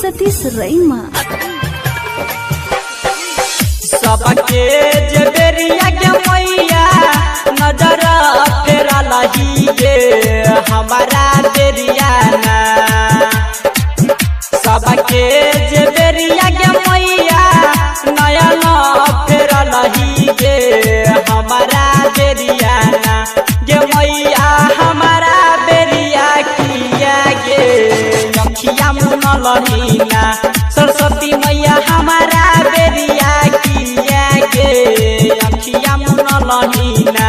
सतीश रईमा सबके जबेरिया के मैया नजर फेरा लही गे हमारा देरिया ना। सबके जबेरिया के मैया नयन फेरा लही गे हमारा देरिया ना। गे मैया हमारा बेरिया किया गे अखिया मुन लही ना। सरस्वती मैया हमारा बेरिया किया गे अखिया मुन लही ना।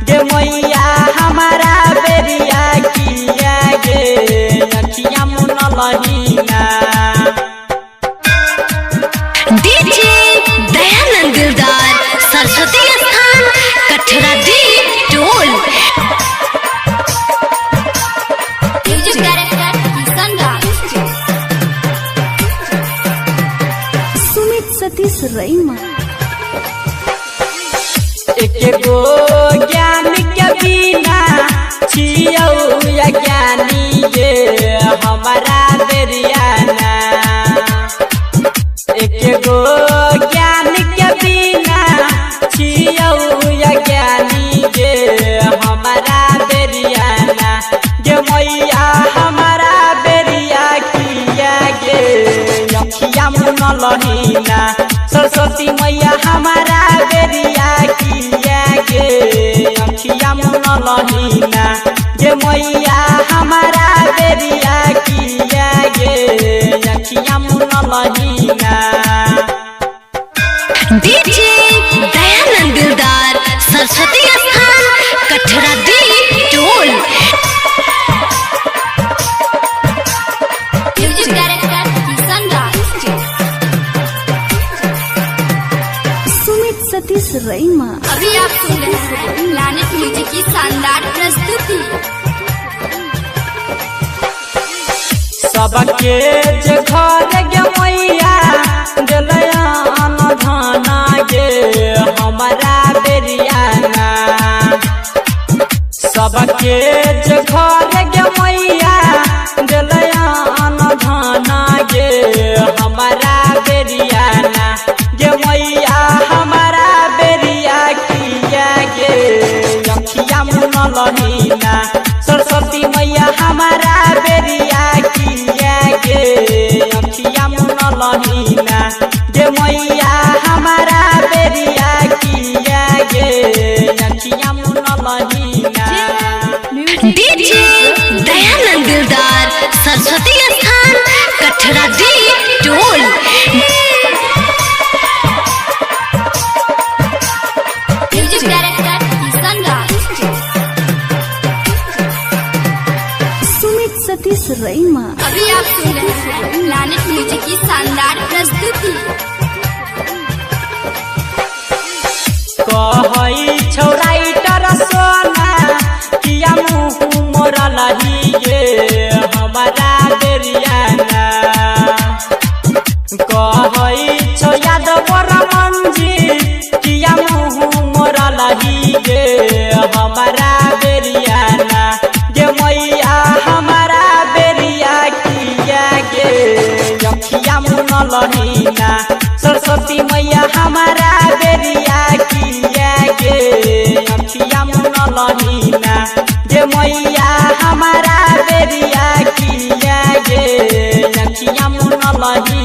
गे मैया हमारा बेरिया किया गे अखिया मुन लही ना। डीजे दयानंद दिलदार सरस्वती स्थान कठरा दी टोल। म्यूजिक डायरेक्टर किशन राज। सुमित सतीश रईमा एक गो ज्ञान के बिना छियौ ज्ञानी गे हमारा बेरिया ना। एक गो ज्ञान के बिना छियौ ज्ञानी गे हमारा बेरिया ना। गे मैया हमारा बेरिया किया गे अखिया मुन लही ना। सरस्वती मैया हमारा बेरिया किया गे अखिया मुन लही ना। गे मैया हमारा बेरिया किया गे अखिया मुन लही ना। डीजे दयानंद दिलदार सरस्वती स्थान कठरा दी टोल। म्यूजिक डायरेक्टर किशन राज। सुमित सतीश रईमा अभी आप सुन रहे हैं प्लैनेट म्यूजिक की शानदार प्रस्तुति। सबके जे घर गे मैया दिलया अनधना गे हमारा बेरिया ना। सबके जे घर गे मैया दिलया अनधना गे हमारा बेरिया ना। गे मैया हमारा बेरिया किया गे अखिया मुन लही ना। सरस्वती मैया हमारा बेरिया किया गे अखिया मुन लही ना। गे मैया हमारा बेरिया किया गे अखिया मुन लही ना। डीजे दयानंद दिलदार सरस्वती स्थान कठरा दी टोल। म्यूजिक डायरेक्टर किशन राज। सुमित सतीश रईमा अभी आप सुन रहे हैं प्लैनेट म्यूजिक की शानदार प्रस्तुति। कहई छौराइटर सोना किया मुँह मोरा लही गे हमारा बेरिया ना। कहई छौ यादव मंजी किया मुँह मोरा लही गे हमारा बेरिया ना। गे मैया हमारा बेरिया किया गे अखिया मुन लही ना। सरस्वती मैया हमारा बेरिया किया गे अखिया मुन लही ना। गे मैया हमारा बेरिया किया गे अखिया मुन लही